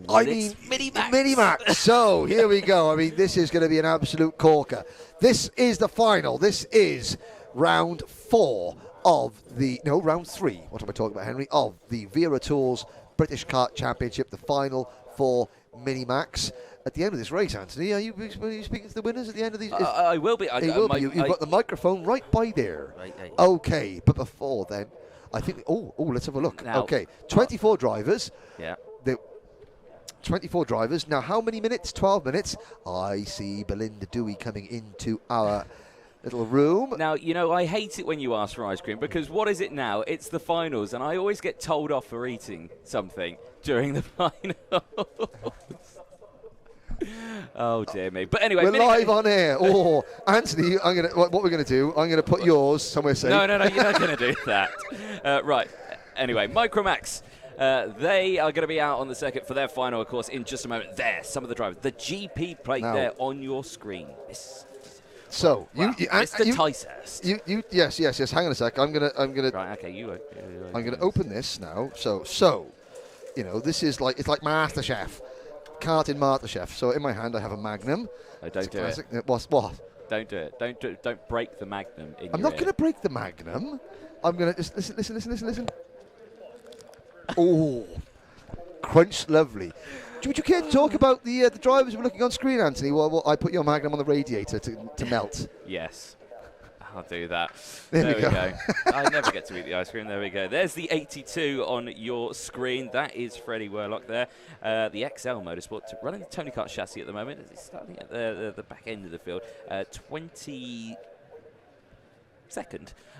Mini-Max. So, here we go. I mean, this is going to be an absolute corker. This is the final. This is round 4 of round 3. What am I talking about, Henry? Of the Wera Tools British Kart Championship, the final for Mini-Max. At the end of this race, Anthony, are you speaking to the winners at the end of these? I will be. You've got the microphone right by there. Right. Okay, but before then, I think... Oh, let's have a look. Now, okay, 24 drivers. Yeah. 24 drivers. Now, how many minutes? 12 minutes. I see Belinda Dewey coming into our little room. Now, I hate it when you ask for ice cream, because what is it now? It's the finals, and I always get told off for eating something during the finals. Oh, dear me. But anyway, we're live on air. Oh, Anthony, what we're going to do, I'm going to put yours somewhere safe. No, you're not going to do that. Right. Anyway, Micromax. They are going to be out on the circuit for their final, of course, in just a moment. There, some of the drivers. The GP plate now, there on your screen. So, Mr. Ticehurst. Yes. Hang on a sec. I'm gonna. Right. Okay. I'm gonna open this now. So, this is like MasterChef. Karting MasterChef. So in my hand I have a Magnum. Oh, don't do it. What? Don't do it. Don't break the Magnum in I'm not going to break the Magnum. I'm going to just listen. Oh, crunch, lovely. Would you care to talk about the drivers we're looking on screen, Anthony? Well, I put your Magnum on the radiator to melt. Yes. I'll do that. There we go. I never get to eat the ice cream. There we go. There's the 82 on your screen. That is Freddie Worlock there. The XL Motorsport running the Tony Kart chassis at the moment. It's starting at the back end of the field. 22nd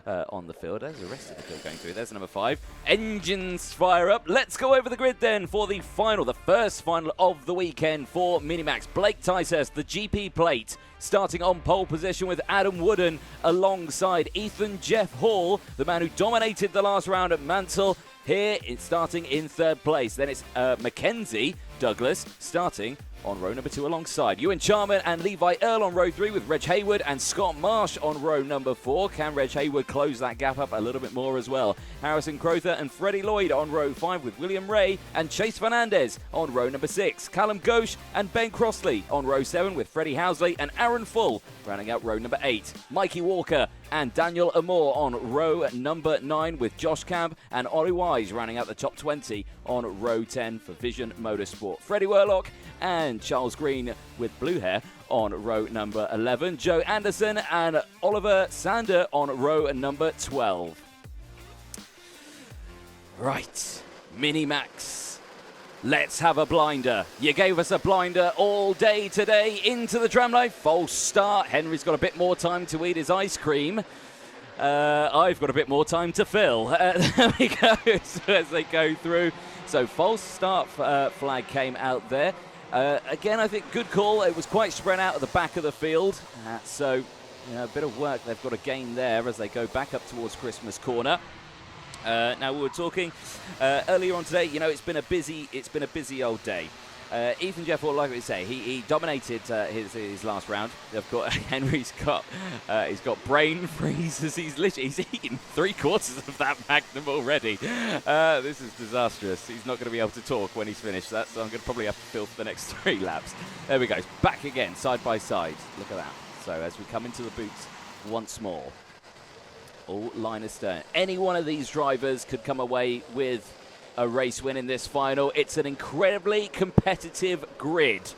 on the field. There's the rest of the field going through. There's number 5. Engines fire up. Let's go over the grid then for the final, the first final of the weekend for Mini-Max. Blake Ticehurst, the GP plate, starting on pole position with Adam Wooden alongside Ethan Jeff Hall, the man who dominated the last round at Mansell. Here it's starting in 3rd place. Then it's Mackenzie Douglas starting on row number 2 alongside Ewan Charman and Levi Earl on row 3 with Reg Hayward and Scott Marsh on row number 4. Can Reg Hayward close that gap up a little bit more as well? Harrison Crowther and Freddie Lloyd on row 5 with William Ray and Chase Fernandez on row number 6. Callum Ghosh and Ben Crossley on row 7 with Freddie Housley and Aaron Full rounding out row number 8. Mikey Walker and Daniel Amore on row number 9 with Josh Camp and Ollie Wise rounding out the top 20 on row 10 for Vision Motorsport. Freddie Worlock and Charles Green with blue hair on row number 11. Joe Anderson and Oliver Sander on row number 12. Right, Mini-Max. Let's have a blinder. You gave us a blinder all day today into the tramline. False start. Henry's got a bit more time to eat his ice cream. I've got a bit more time to fill. There we go as they go through. So false start flag came out there. Again, I think good call. It was quite spread out at the back of the field. So a bit of work they've got to gain there as they go back up towards Christmas Corner. Now we were talking earlier on today. It's been a busy old day. Ethan Jeff, like we say, he dominated his last round. Of course, Henry's got brain freezes. He's eaten 3/4 of that Magnum already. This is disastrous. He's not going to be able to talk when he's finished. So I'm going to probably have to fill for the next 3 laps. There we go. Back again, side by side. Look at that. So as we come into the boots once more, all line astern. Any one of these drivers could come away with a race win in this final. It's an incredibly competitive grid.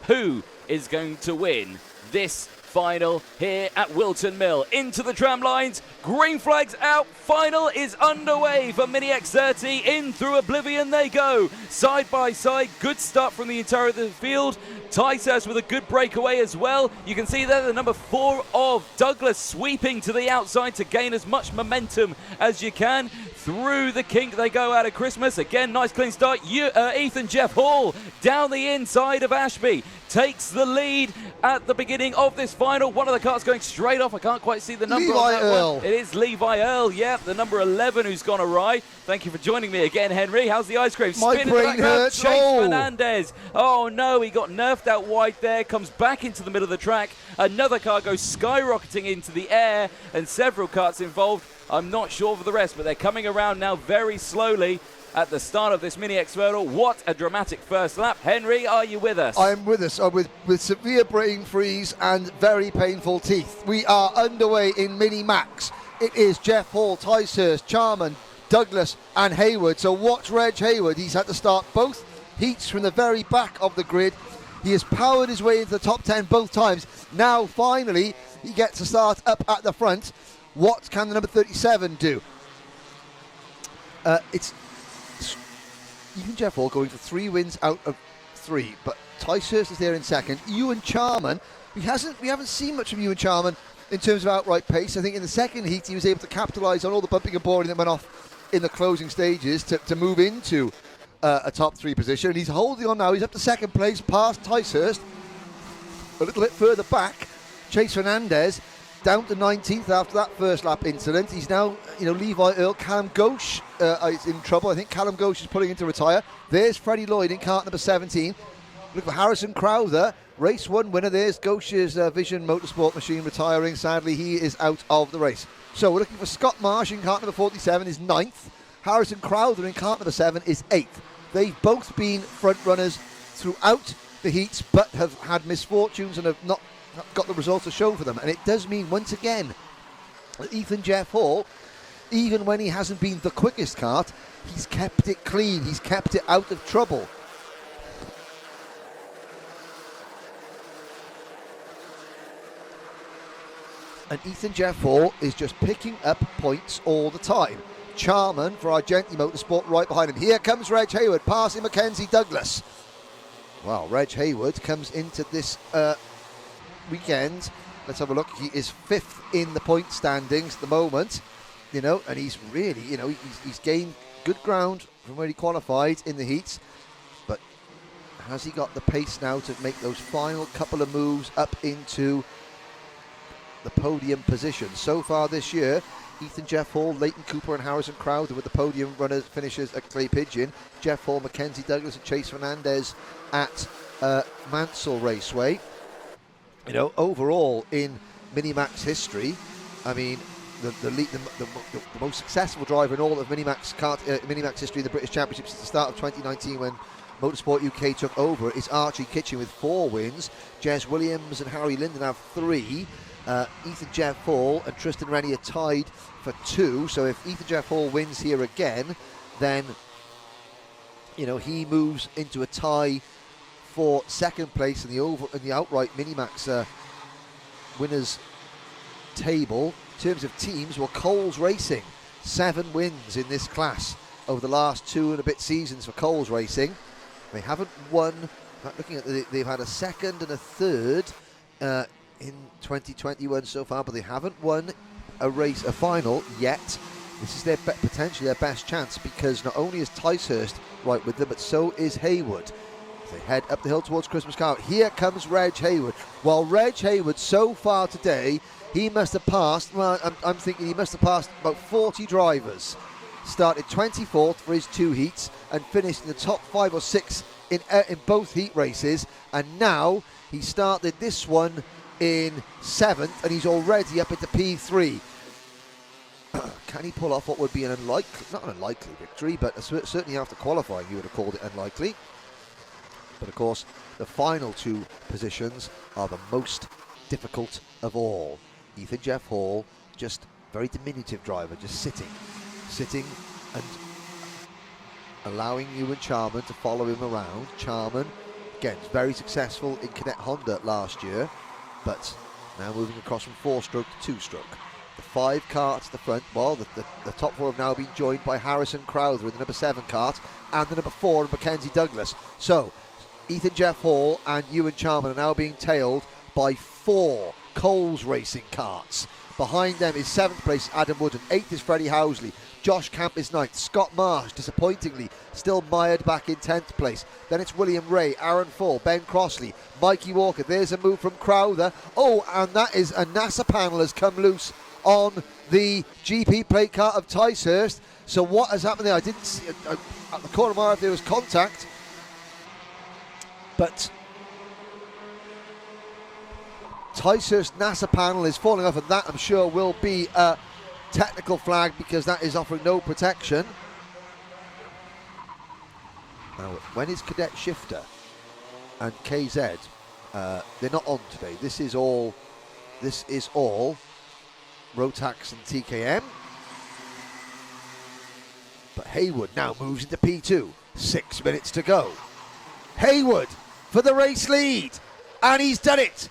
Who is going to win this final here at Whilton Mill? Into the tram lines, green flags out, final is underway for Mini X30. In through oblivion they go, side by side. Good start from the interior of the field. Ticehurst with a good breakaway as well. You can see there the number 4 of Douglas sweeping to the outside to gain as much momentum as you can. Through the kink they go out of Christmas. Again, nice clean start. Ethan Jeff Hall down the inside of Ashby takes the lead at the beginning of this final. One of the cars going straight off. I can't quite see the number on that Earl. one. It is Levi Earl, yeah, the number 11 who's gone awry. Thank you for joining me again, Henry. How's the ice cream? My brain hurts. Chase Fernandez. Oh no, he got nerfed out wide there. Comes back into the middle of the track. Another car goes skyrocketing into the air and several karts involved. I'm not sure for the rest, but they're coming around now very slowly. at the start of this Mini External. What a dramatic first lap. Henry, are you with us? I'm with us with severe brain freeze and very painful teeth. We are underway in Mini Max. It is Jeff Hall, Ticehurst, Charman, Douglas and Heywood. So watch Reg Hayward. He's had to start both heats from the very back of the grid. He has powered his way into the top 10 both times. Now finally he gets to start up at the front. What can the number 37 do? It's even Jeff Hall going for 3 wins out of 3, but Ticehurst is there in second. Ewan Charman, we haven't seen much of Ewan Charman in terms of outright pace. I think in the second heat he was able to capitalise on all the bumping and boarding that went off in the closing stages to move into a top 3 position. And he's holding on now. He's up to second place, past Ticehurst. A little bit further back, Chase Fernandez down to 19th after that first lap incident. He's now, Levi Earl, Callum Ghosh is in trouble. I think Callum Ghosh is pulling in to retire. There's Freddie Lloyd in kart number 17. Look for Harrison Crowther, race 1 winner. There's Ghosh's Vision Motorsport machine retiring. Sadly, he is out of the race. So we're looking for Scott Marsh in kart number 47 is 9th. Harrison Crowther in kart number 7 is 8th. They've both been front runners throughout the heats, but have had misfortunes and have not got the results to show for them. And it does mean, once again, that Ethan Jeff Hall, even when he hasn't been the quickest kart, he's kept it clean, he's kept it out of trouble. And Ethan Jeff Hall is just picking up points all the time. Charman for Argenti Motorsport right behind him. Here comes Reg Hayward passing Mackenzie Douglas. Well, Reg Hayward comes into this weekend. Let's have a look. He is 5th in the point standings at the moment, and he's really, he's gained good ground from where he qualified in the heats. But has he got the pace now to make those final couple of moves up into the podium position? So far this year, Ethan Jeff Hall, Leighton Cooper and Harrison Crowther with the podium runners finishers at Clay Pigeon. Jeff Hall, Mackenzie Douglas and Chase Fernandez at Mansell Raceway. Overall in Minimax history, I mean, the most successful driver in all of Minimax history in the British Championship since the start of 2019 when Motorsport UK took over is Archie Kitchen with 4 wins. Jez Williams and Harry Linden have 3. Ethan Jeff Hall and Tristan Rennie are tied for 2. So if Ethan Jeff Hall wins here again, then he moves into a tie for second place in the outright Minimax winners table. In terms of teams, Coles Racing, 7 wins in this class over the last 2 and a bit seasons for Coles Racing. They haven't won. Looking at they've had a second and a third in 2021 so far, but they haven't won a final yet. This is potentially their best chance, because not only is Ticehurst right with them, but so is Heywood. They head up the hill towards Christmas Car. Here comes Reg Hayward. While Reg Hayward so far today, he must have passed, I'm thinking he must have passed about 40 drivers. Started 24th for his 2 heats and finished in the top 5 or 6 in both heat races. And now he started this one in 7th and he's already up into P3. Can he pull off what would be not an unlikely victory, but certainly after qualifying you would have called it unlikely. But of course, the final 2 positions are the most difficult of all. Ethan Jeff Hall, just very diminutive driver, just sitting and allowing Ewan Charman to follow him around. Charman, again, very successful in Cadet Honda last year, but now moving across from 4-stroke to 2-stroke. The 5 karts at the front, the top 4 have now been joined by Harrison Crowther in the number 7 kart and the number 4 in Mackenzie Douglas. So Ethan Jeff Hall and Ewan Charman are now being tailed by 4 Coles Racing karts. Behind them is 7th place Adam Wood and 8th is Freddie Housley. Josh Camp is 9th. Scott Marsh, disappointingly, still mired back in 10th place. Then it's William Ray, Aaron Fall, Ben Crossley, Mikey Walker. There's a move from Crowther. Oh, and that is a NASA panel has come loose on the GP plate car of Ticehurst. So what has happened there? I didn't see at the corner of my eye if there was contact. But Ticehurst NASA panel is falling off, and that I'm sure will be a technical flag because that is offering no protection. Now, when is Cadet Shifter and KZ? They're not on today. This is all Rotax and TKM. But Heywood now moves into P2. 6 minutes to go. Heywood for the race lead. And he's done it.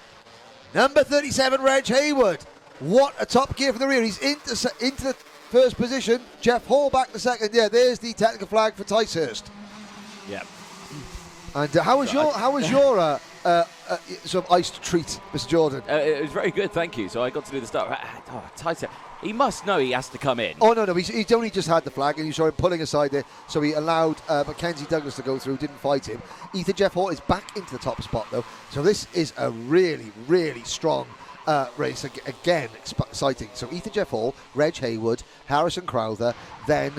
Number 37, Reg Hayward. What a top gear for the rear. He's into the first position. Jeff Hall back to second. Yeah, there's the technical flag for Ticehurst. Yeah. And how was your sort of iced treat, Mr. Jordan? It was very good, thank you. So I got to do the start. Ticehurst. He must know he has to come in. Oh, no. He's only just had the flag, and you saw him pulling aside there. So he allowed Mackenzie Douglas to go through, didn't fight him. Ethan Jeff Hall is back into the top spot, though. So this is a really, really strong race. Again, exciting. So Ethan Jeff Hall, Reg Hayward, Harrison Crowther, then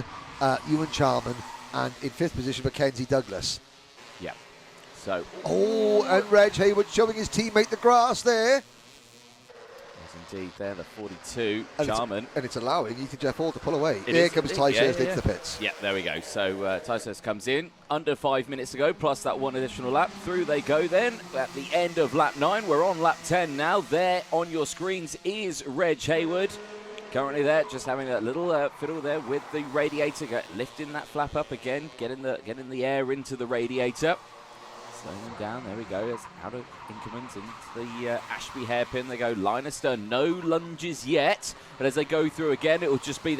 Ewan Charman, and in fifth position, Mackenzie Douglas. Yeah. So. Oh, and Reg Hayward showing his teammate the grass there. Indeed, there, the 42, and Charman. It's allowing Ethan Jeff Hall to pull away. Here comes Ticehurst into the pits. Yeah, there we go. So Ticehurst comes in, under 5 minutes to go, plus that one additional lap. Through they go then, at the end of lap 9. We're on lap 10 now. There on your screens is Reg Hayward. Currently there, just having a little fiddle there with the radiator, lifting that flap up again, getting the air into the radiator. Slowing down, there we go. It's out of increments into the Ashby hairpin. They go line astern, no lunges yet. But as they go through again, it will just be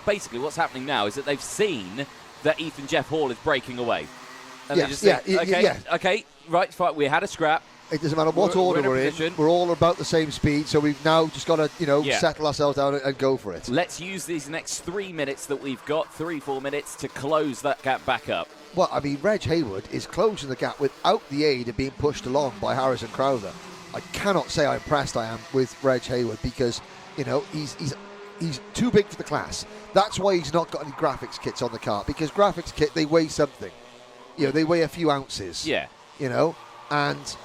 basically what's happening now is that they've seen that Ethan Jeff Hall is breaking away. And they just think, okay, right, fine, we had a scrap. It doesn't matter what order we're in. We're all about the same speed, so we've now just got to, settle ourselves down and go for it. Let's use these next 3 minutes that we've got, 3-4 minutes, to close that gap back up. Well, I mean, Reg Hayward is closing the gap without the aid of being pushed along by Harrison Crowther. I cannot say how impressed I am with Reg Hayward because, he's too big for the class. That's why he's not got any graphics kits on the car, because graphics kit, they weigh something. They weigh a few ounces. Yeah. And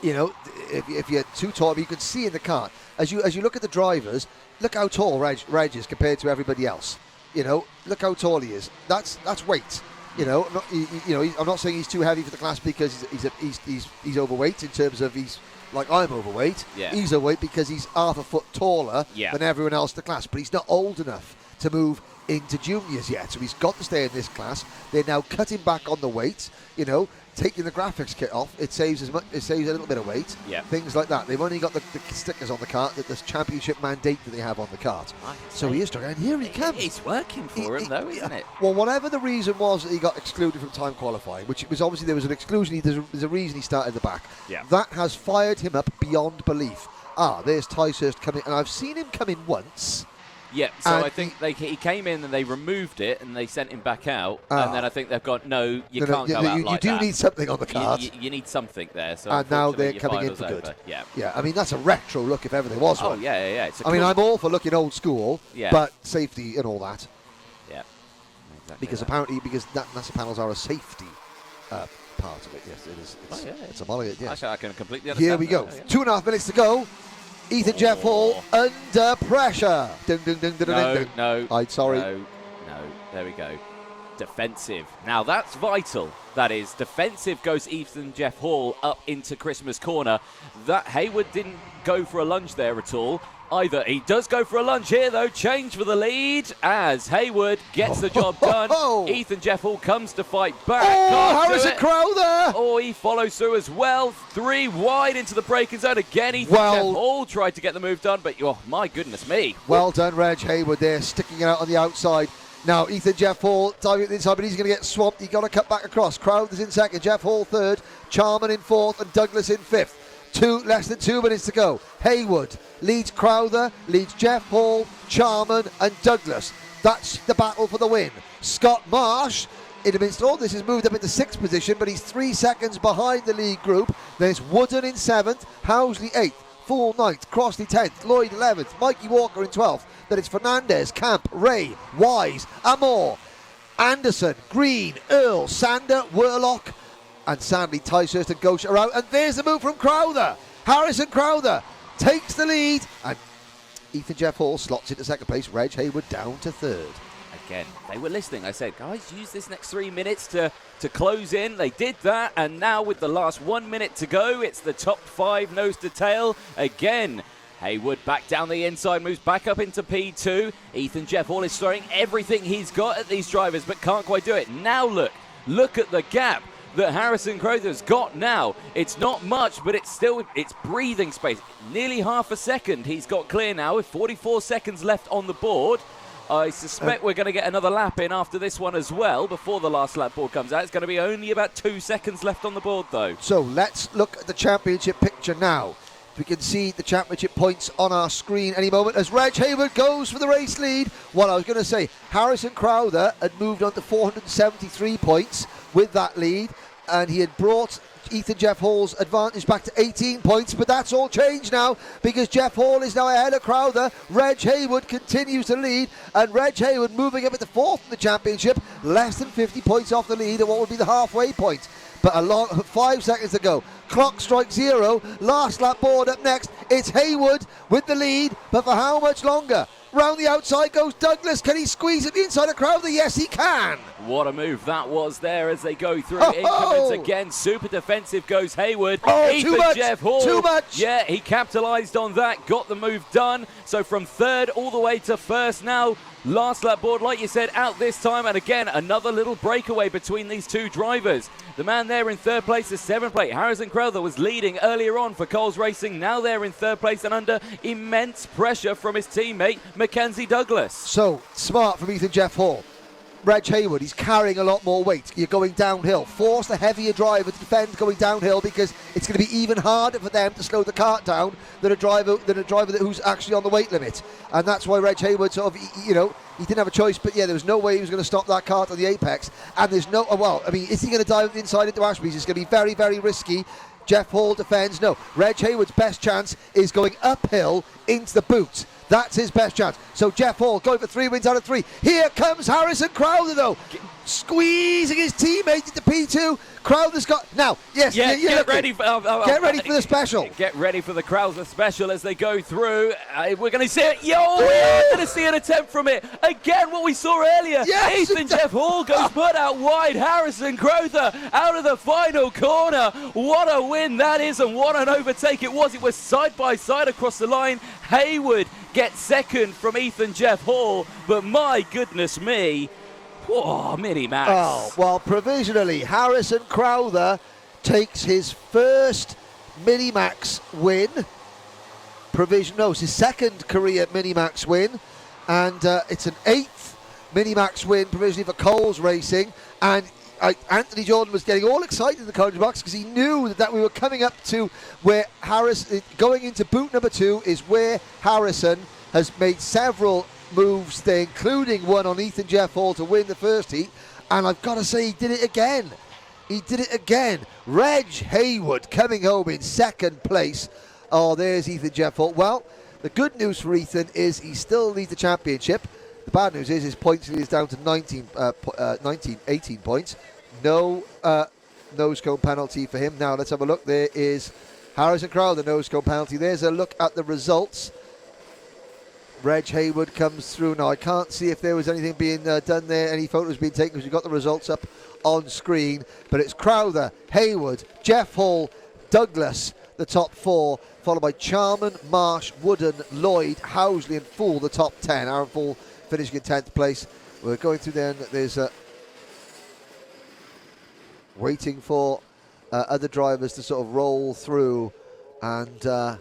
if you're too tall, you can see in the car as you look at the drivers. Look how tall Reg is compared to everybody else. Look how tall he is. That's weight. I'm not saying he's too heavy for the class because he's overweight in terms of he's like I'm overweight. Yeah. He's overweight because he's half a foot taller than everyone else in the class, but he's not old enough to move into juniors yet, so he's got to stay in this class. They're now cutting back on the weight, taking the graphics kit off. It saves a little bit of weight. Yeah. Things like that. They've only got the stickers on the cart, the championship mandate that they have on the cart. So he is struggling, and here he comes. It's working for him, though, isn't it? Well, whatever the reason was that he got excluded from time qualifying, which was obviously there was an exclusion. There's a reason he started at the back. Yeah. That has fired him up beyond belief. There's Ticehurst coming, and I've seen him come in once. Yeah, so I think he came in and they removed it and they sent him back out. And then I think they've got, can't go out like that. You do need something on the card. You need something there. So and now they're coming in for good. Yeah. Yeah, I mean, that's a retro look if ever there was one. Oh, yeah. I'm all for looking old school, but safety and all that. Yeah, exactly. Because apparently, NASA panels are a safety part of it. Yes, it is. It's a molly. Yes. I can completely understand. Here we go. 2.5 minutes to go. Ethan Jeff Hall under pressure. No. I'm sorry. No. There we go. Defensive. Now that's vital. That is defensive. Goes Ethan Jeff Hall up into Christmas corner. That Heywood didn't go for a lunge there at all. Either. He does go for a lunge here, though. Change for the lead as Heywood gets the job done. Ethan Jeff Hall comes to fight back. Harrison Crowther! He follows through as well. 3 wide into the braking zone. Again, Ethan Jeff Hall tried to get the move done, but my goodness me. Well done, Reg Hayward there, sticking it out on the outside. Now, Ethan Jeff Hall diving inside, but he's going to get swamped. He's got to cut back across. Crowther's in second. Jeff Hall third. Charman in fourth, and Douglas in fifth. Less than 2 minutes to go. Heywood leads Crowther, leads Jeff Hall, Charman and Douglas. That's the battle for the win. Scott Marsh in the midst of all this has moved up into 6th position, but he's 3 seconds behind the lead group. There's Wooden in 7th, Housley 8th, Fool 9th, Crossley 10th, Lloyd 11th, Mikey Walker in 12th. Then it's Fernandez, Camp, Ray, Wise, Amor, Anderson, Green, Earl, Sander, Worlock, and sadly, Ticehurst and Gosha are out. And there's the move from Crowther. Harrison Crowther takes the lead. And Ethan Jeff Hall slots into second place. Reg Hayward down to third. again, they were listening. I said, guys, use this next 3 minutes to close in. They did that, and now with the last 1 minute to go, it's the top 5 nose to tail again. Heywood back down the inside, moves back up into P2. Ethan Jeff Hall is throwing everything he's got at these drivers, but can't quite do it. Now look at the gap that Harrison Crowther's got now. It's not much, but it's breathing space. Nearly half a second he's got clear now with 44 seconds left on the board. I suspect we're going to get another lap in after this one as well before the last lap board comes out. It's going to be only about 2 seconds left on the board, though. So let's look at the championship picture now. We can see the championship points on our screen any moment as Reg Hayward goes for the race lead. What I was going to say, Harrison Crowther had moved on to 473 points with that lead, and he had brought Ethan Jeff Hall's advantage back to 18 points, but that's all changed now because Jeff Hall is now ahead of Crowther. Reg Hayward continues to lead, and Reg Hayward moving up at the 4th in the championship, less than 50 points off the lead at what would be the halfway point. But 5 seconds to go. Clock strikes 0. Last lap board up next. It's Heywood with the lead, but for how much longer? Round the outside goes Douglas. Can he squeeze it inside the Crowther? Yes, he can. What a move that was there as they go through increments again. Super defensive goes Heywood. Too much. Jeff Hall. Too much. Yeah, he capitalised on that, got the move done. So from 3rd all the way to 1st now. Last lap board, like you said, out this time. And again, another little breakaway between these two drivers. The man there in 3rd place is 7th place. Harrison Crowther was leading earlier on for Coles Racing. Now they're in 3rd place and under immense pressure from his teammate, Mackenzie Douglas. So, smart from Ethan Jeff Hall. Reg Hayward, he's carrying a lot more weight. You're going downhill. Force the heavier driver to defend going downhill because it's going to be even harder for them to slow the kart down than a driver who's actually on the weight limit. And that's why Reg Hayward sort of, he didn't have a choice, but yeah, there was no way he was going to stop that kart on the apex. And there's no, is he going to dive inside into Ashby's? It's going to be very, very risky. Jeff Hall defends. No, Reg Hayward's best chance is going uphill into the boot. That's his best chance. So Jeff Hall going for 3 wins out of 3. Here comes Harrison Crowther, though. Squeezing his teammate into P2. Crowther's got... Now, yes, get ready for the special. Get ready for the Crowther special as they go through. We're going to see it. We're going to see an attempt from it. Again, what we saw earlier. Yes, Ethan Jeff Hall goes put out wide. Harrison Crowther out of the final corner. What a win that is, and what an overtake it was. It was side by side across the line. Heywood gets 2nd from Ethan Jeff Hall, but my goodness me. Oh, Mini-Max. Oh, well, provisionally, Harrison Crowther takes his first Mini-Max win. It's his 2nd career Mini-Max win. And it's an 8th Mini-Max win provisionally for Coles Racing. And Anthony Jordan was getting all excited in the commentary box because he knew that we were coming up to where going into boot number 2 is where Harrison has made several moves there, including one on Ethan Jeff Hall to win the first heat, and I've got to say he did it again. Reg Hayward coming home in 2nd place. Oh, there's Ethan Jeff Hall. Well, the good news for Ethan is he still leads the championship. The bad news is his points lead is down to 18 points. No nose cone penalty for him. Now let's have a look. There is Harrison Crowther, nose cone penalty. There's a look at the results. Reg Hayward comes through. Now, I can't see if there was anything being done there, any photos being taken, because we've got the results up on screen. But it's Crowther, Heywood, Jeff Hall, Douglas, the top 4, followed by Charman, Marsh, Wooden, Lloyd, Housley and Fool, the top 10. Aaron Fool finishing in 10th place. We're going through then. There's waiting for other drivers to sort of roll through, and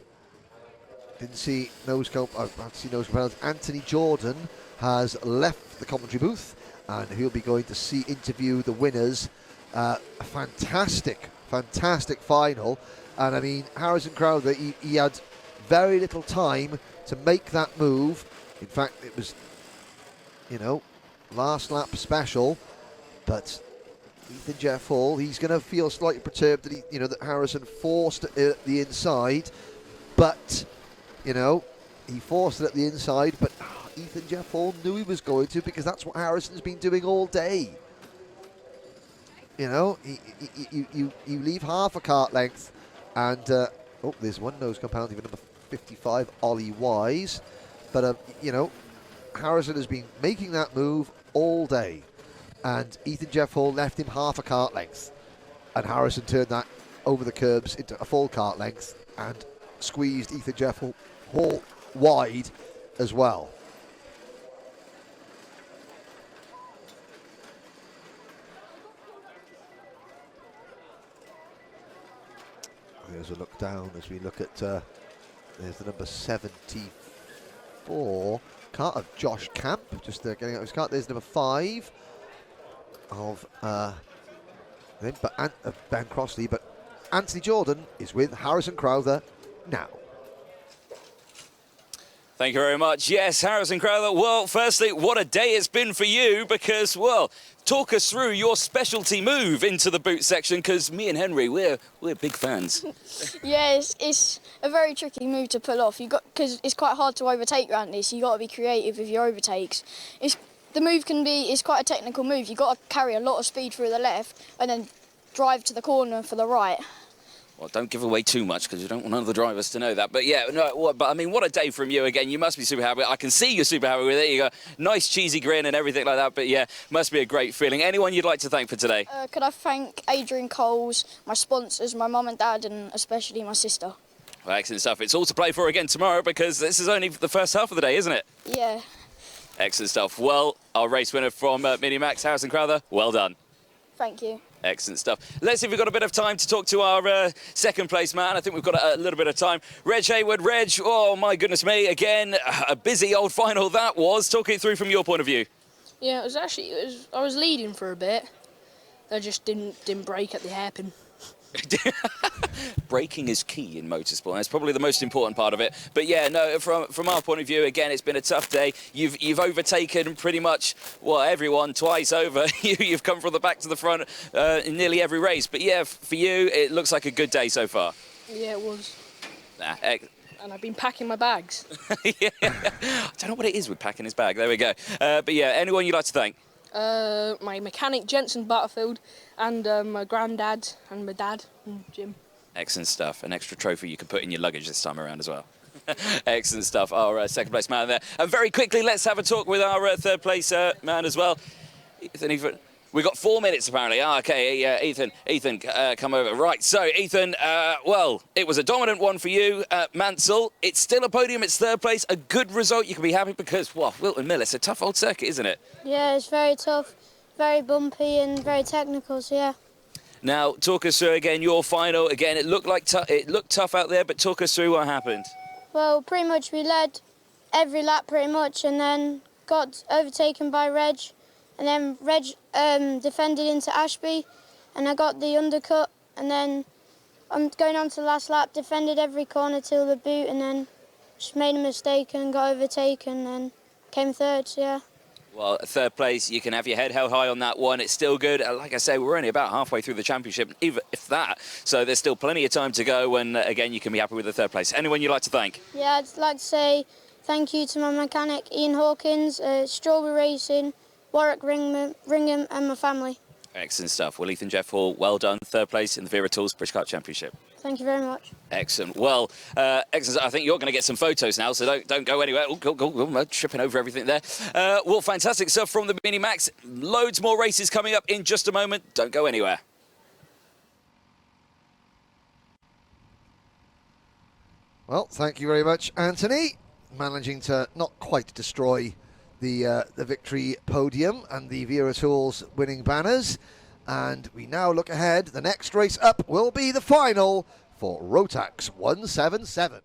didn't see nose cone. I have to see nose cone. Anthony Jordan has left the commentary booth, and he'll be going to interview the winners. A fantastic final. And I mean, Harrison Crowther, he had very little time to make that move. In fact, it was, last lap special. But Ethan Jeff Hall, he's going to feel slightly perturbed that that Harrison forced it at the inside, but. He forced it at the inside, but Ethan Jeff Hall knew he was going to, because that's what Harrison's been doing all day. You leave half a kart length, and there's one nose cone penalty for number 55, Ollie Wise. But Harrison has been making that move all day. And Ethan Jeff Hall left him half a kart length. And Harrison turned that over the curbs into a full kart length and squeezed Ethan Jeff Hall wide as well. There's a look down as we look at, there's the number 74, kart of Josh Camp, just getting out of his kart. There's number 5 of Ben Crossley, but Anthony Jordan is with Harrison Crowther now. Thank you very much. Yes, Harrison Crowther. Well, firstly, what a day it's been for you because, well, talk us through your specialty move into the boot section because me and Henry, we're big fans. Yeah, it's a very tricky move to pull off. Because it's quite hard to overtake around this. You got to be creative with your overtakes. It's quite a technical move. You got to carry a lot of speed through the left and then drive to the corner for the right. Well, don't give away too much because you don't want none of the drivers to know that. But yeah, no. But I mean, what a day from you again. You must be super happy. I can see you're super happy with it. You got a nice cheesy grin and everything like that. But yeah, must be a great feeling. Anyone you'd like to thank for today? Could I thank Adrian Coles, my sponsors, my mum and dad, and especially my sister. Well, excellent stuff. It's all to play for again tomorrow because this is only the first half of the day, isn't it? Yeah. Excellent stuff. Well, our race winner from Mini Max, Harrison Crowther, well done. Thank you. Excellent stuff. Let's see if we've got a bit of time to talk to our second place man. I think we've got a little bit of time. Reg Hayward. Reg, oh my goodness me, again, a busy old final that was. Talk it through from your point of view. Yeah, I was leading for a bit. I just didn't brake at the hairpin. Braking is key in motorsport. That's probably the most important part of it. But yeah, no, from our point of view, again, it's been a tough day. You've overtaken pretty much, well, everyone twice over. You've come from the back to the front in nearly every race. But yeah, for you, it looks like a good day so far. Yeah, it was. And I've been packing my bags. Yeah. I don't know what it is with packing his bag. There we go. But yeah, anyone you'd like to thank? My mechanic, Jensen Butterfield, and my granddad and my dad and Jim. Excellent stuff. An extra trophy you can put in your luggage this time around as well. Excellent stuff. Our second place man there. And very quickly, let's have a talk with our third place man as well. Ethan, we've got 4 minutes apparently. Okay, Ethan, come over. Right, so Ethan, well, it was a dominant one for you. Mansell, it's still a podium, it's third place. A good result, you can be happy because, well, Whilton Mill, it's a tough old circuit, isn't it? Yeah, it's very tough, very bumpy and very technical, so yeah. Now, talk us through again your final. Again, it looked tough out there, but talk us through what happened. Well, pretty much we led every lap pretty much and then got overtaken by Reg. And then Reg defended into Ashby and I got the undercut. And then I'm going on to the last lap, defended every corner till the boot and then just made a mistake and got overtaken and then came third, so yeah. Well, third place, you can have your head held high on that one. It's still good. Like I say, we're only about halfway through the championship, even if that. So there's still plenty of time to go. And again, you can be happy with the third place. Anyone you'd like to thank? Yeah, I'd like to say thank you to my mechanic, Ian Hawkins, Strawberry Racing, Warwick Ringham and my family. Excellent stuff. Well, Ethan Jeff Hall, well done. Third place in the Wera Tools British Kart Championship. Thank you very much. Excellent. Well, excellent. I think you're going to get some photos now, so don't go anywhere. Oh, go, tripping over everything there. Well, fantastic stuff from the Mini Max. Loads more races coming up in just a moment. Don't go anywhere. Well, thank you very much, Anthony. Managing to not quite destroy the victory podium and the Wera Tools winning banners. And we now look ahead. The next race up will be the final for Rotax 177.